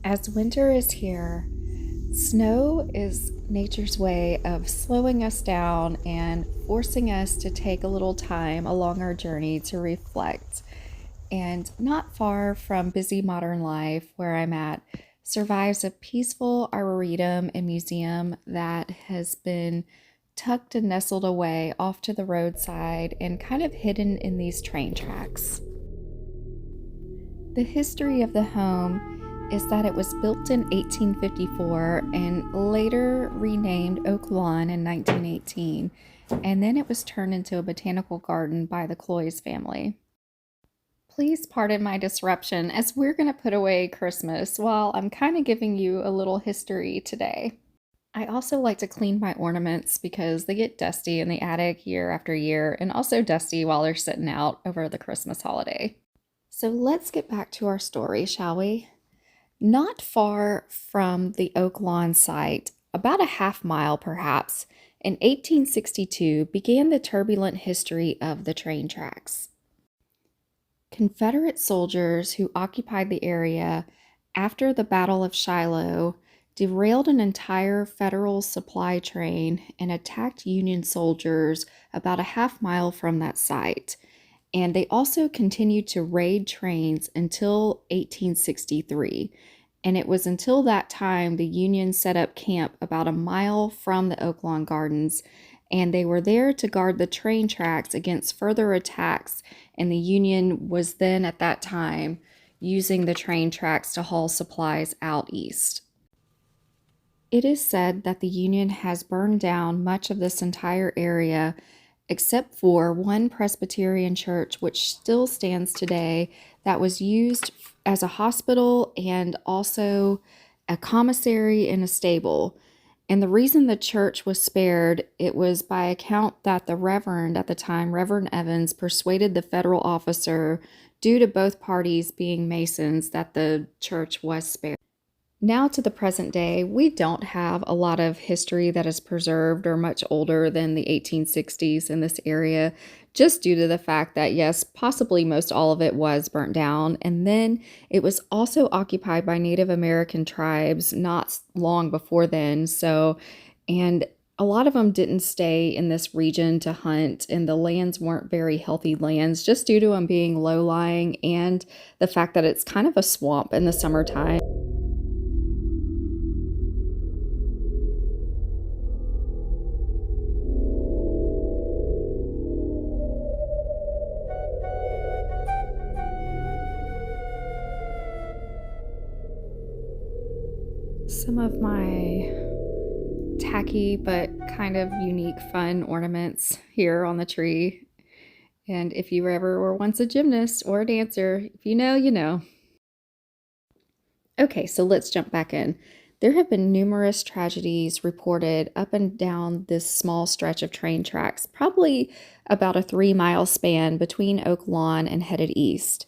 As winter is here, snow is nature's way of slowing us down and forcing us to take a little time along our journey to reflect. And not far from busy modern life, where I'm at, survives a peaceful arboretum and museum that has been tucked and nestled away off to the roadside and kind of hidden in these train tracks. The history of the home is that it was built in 1854 and later renamed Oak Lawn in 1918, and then it was turned into a botanical garden by the Cloys family. Please pardon my disruption as we're going to put away Christmas while I'm kind of giving you a little history today. I also like to clean my ornaments because they get dusty in the attic year after year and also dusty while they're sitting out over the Christmas holiday. So let's get back to our story, shall we? Not far from the Oak Lawn site, about a half mile perhaps, in 1862 began the turbulent history of the train tracks. Confederate soldiers who occupied the area after the Battle of Shiloh derailed an entire Federal supply train and attacked Union soldiers about a half mile from that site. And they also continued to raid trains until 1863. And it was until that time the Union set up camp about a mile from the Oak Lawn Gardens, and they were there to guard the train tracks against further attacks. And the Union was then at that time using the train tracks to haul supplies out east. It is said that the Union has burned down much of this entire area except for one Presbyterian church, which still stands today, that was used as a hospital and also a commissary and a stable. And the reason the church was spared, it was by account that the Reverend at the time, Reverend Evans, persuaded the federal officer, due to both parties being Masons, that the church was spared. Now to the present day, we don't have a lot of history that is preserved or much older than the 1860s in this area, just due to the fact that, yes, possibly most all of it was burnt down. And then it was also occupied by Native American tribes not long before then. And a lot of them didn't stay in this region to hunt, and the lands weren't very healthy lands just due to them being low-lying and the fact that it's kind of a swamp in the summertime. Some of my tacky but kind of unique fun ornaments here on the tree. And if you ever were once a gymnast or a dancer, if you know, you know. Okay, so let's jump back in. There have been numerous tragedies reported up and down this small stretch of train tracks, probably about a 3-mile span between Oak Lawn and headed east.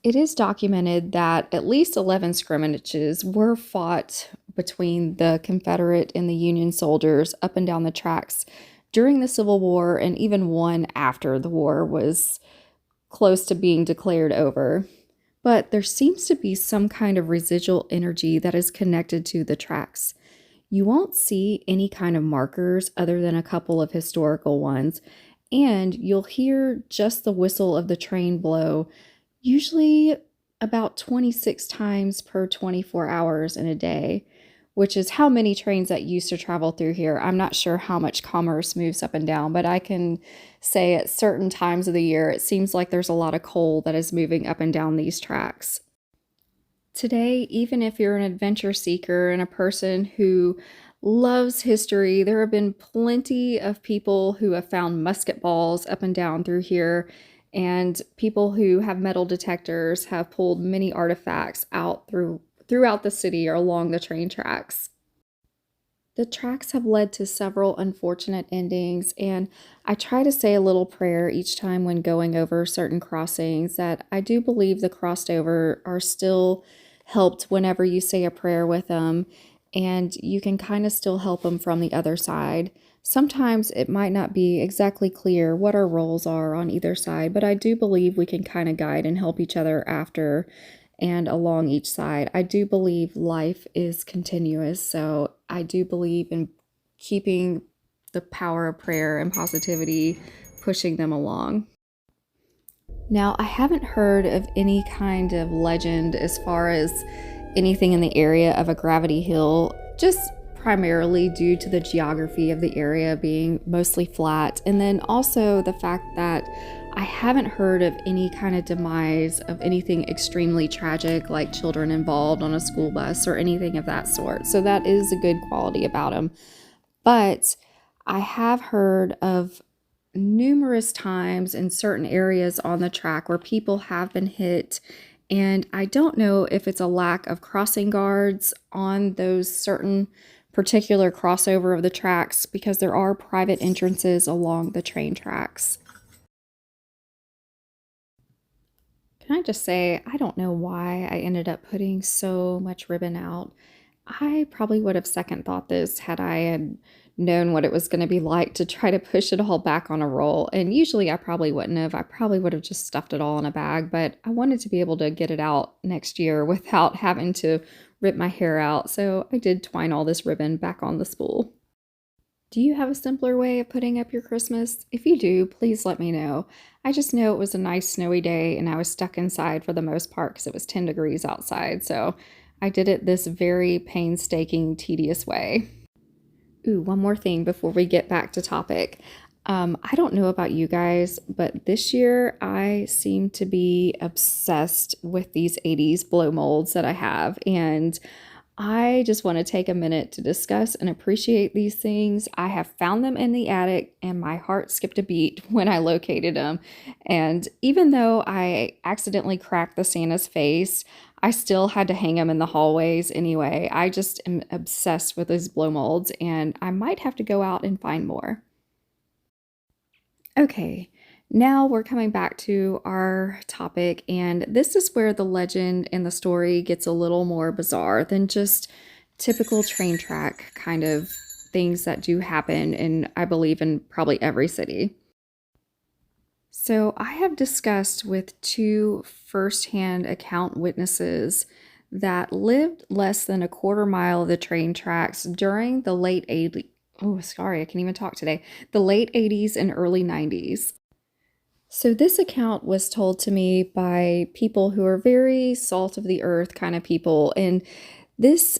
It is documented that at least 11 scrimmages were fought between the Confederate and the Union soldiers up and down the tracks during the Civil War, and even one after the war was close to being declared over. But there seems to be some kind of residual energy that is connected to the tracks. You won't see any kind of markers other than a couple of historical ones, and you'll hear just the whistle of the train blow usually about 26 times per 24 hours in a day, which is how many trains that used to travel through here. I'm not sure how much commerce moves up and down, but I can say at certain times of the year, it seems like there's a lot of coal that is moving up and down these tracks. Today, even if you're an adventure seeker and a person who loves history, there have been plenty of people who have found musket balls up and down through here. And people who have metal detectors have pulled many artifacts out throughout the city or along the train tracks. The tracks have led to several unfortunate endings, and I try to say a little prayer each time when going over certain crossings that I do believe the crossed over are still helped whenever you say a prayer with them, and you can kind of still help them from the other side. Sometimes it might not be exactly clear what our roles are on either side, but I do believe we can kind of guide and help each other after. and along each side. I do believe life is continuous, so I do believe in keeping the power of prayer and positivity, pushing them along. Now, I haven't heard of any kind of legend as far as anything in the area of a gravity hill, just primarily due to the geography of the area being mostly flat, and then also the fact that I haven't heard of any kind of demise of anything extremely tragic like children involved on a school bus or anything of that sort. So that is a good quality about them. But I have heard of numerous times in certain areas on the track where people have been hit, and I don't know if it's a lack of crossing guards on those certain particular crossover of the tracks, because there are private entrances along the train tracks. Can I just say, I don't know why I ended up putting so much ribbon out. I probably would have second thought this had I had known what it was going to be like to try to push it all back on a roll. And usually I probably wouldn't have. I probably would have just stuffed it all in a bag, but I wanted to be able to get it out next year without having to rip my hair out. So I did twine all this ribbon back on the spool. Do you have a simpler way of putting up your Christmas? If you do, please let me know. I just know it was a nice snowy day and I was stuck inside for the most part because it was 10 degrees outside. So I did it this very painstaking, tedious way. Ooh, one more thing before we get back to topic. I don't know about you guys, but this year I seem to be obsessed with these 80s blow molds that I have. And I just want to take a minute to discuss and appreciate these things. I have found them in the attic and my heart skipped a beat when I located them. And even though I accidentally cracked the Santa's face, I still had to hang them in the hallways anyway. I just am obsessed with these blow molds and I might have to go out and find more. Okay, now we're coming back to our topic, and this is where the legend and the story gets a little more bizarre than just typical train track kind of things that do happen in, I believe, in probably every city. So I have discussed with two firsthand account witnesses that lived less than a quarter mile of the train tracks during the late 80s. Oh, sorry, I can't even talk today. The late 80s and early 90s. So this account was told to me by people who are very salt of the earth kind of people. And this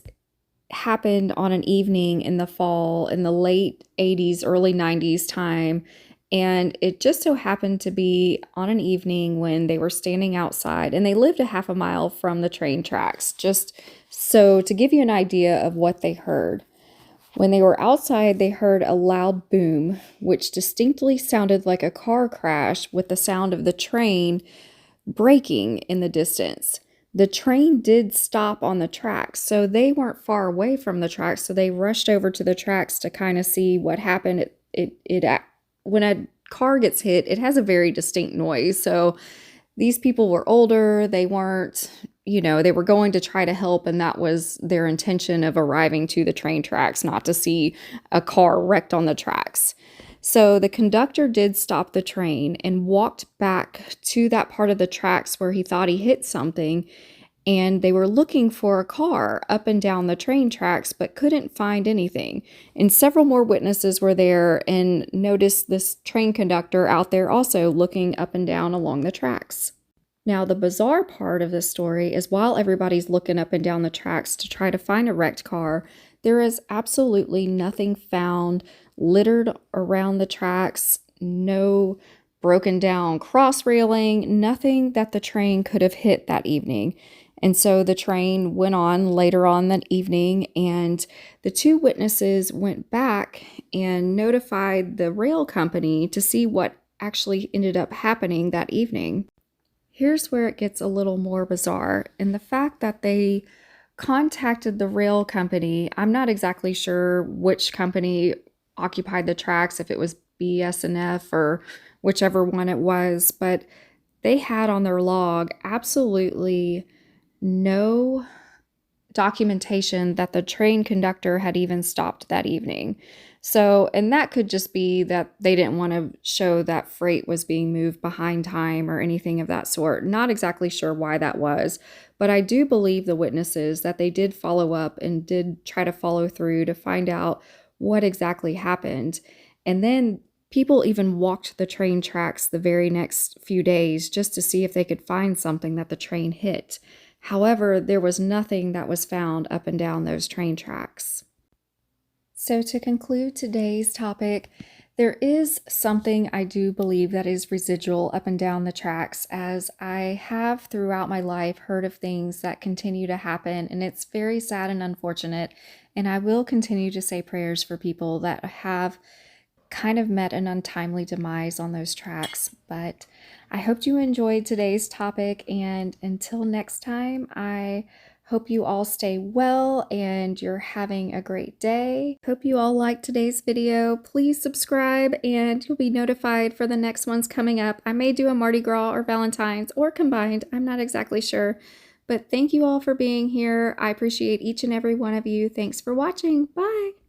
happened on an evening in the fall in the late 80s, early 90s time. And it just so happened to be on an evening when they were standing outside and they lived a half a mile from the train tracks. Just so to give you an idea of what they heard. When they were outside, they heard a loud boom, which distinctly sounded like a car crash with the sound of the train braking in the distance. The train did stop on the tracks, so they weren't far away from the tracks, so they rushed over to the tracks to kind of see what happened. When a car gets hit, it has a very distinct noise, so these people were older, they weren't, they were going to try to help, and that was their intention of arriving to the train tracks, not to see a car wrecked on the tracks. So the conductor did stop the train and walked back to that part of the tracks where he thought he hit something, and they were looking for a car up and down the train tracks but couldn't find anything. And several more witnesses were there and noticed this train conductor out there also looking up and down along the tracks. Now, the bizarre part of this story is while everybody's looking up and down the tracks to try to find a wrecked car, there is absolutely nothing found littered around the tracks, no broken down cross railing, nothing that the train could have hit that evening. And so the train went on later on that evening, and the two witnesses went back and notified the rail company to see what actually ended up happening that evening. Here's where it gets a little more bizarre, and the fact that they contacted the rail company. I'm not exactly sure which company occupied the tracks, if it was BSNF or whichever one it was, but they had on their log absolutely no documentation that the train conductor had even stopped that evening. So, and that could just be that they didn't want to show that freight was being moved behind time or anything of that sort. Not exactly sure why that was, but I do believe the witnesses that they did follow up and did try to follow through to find out what exactly happened. And then people even walked the train tracks the very next few days just to see if they could find something that the train hit. However, there was nothing that was found up and down those train tracks. So, to conclude today's topic, there is something I do believe that is residual up and down the tracks, as I have throughout my life heard of things that continue to happen, and it's very sad and unfortunate. And I will continue to say prayers for people that have kind of met an untimely demise on those tracks. But I hope you enjoyed today's topic, and until next time, I hope you all stay well and you're having a great day. Hope you all liked today's video. Please subscribe and you'll be notified for the next ones coming up. I may do a Mardi Gras or Valentine's or combined. I'm not exactly sure. But thank you all for being here. I appreciate each and every one of you. Thanks for watching. Bye.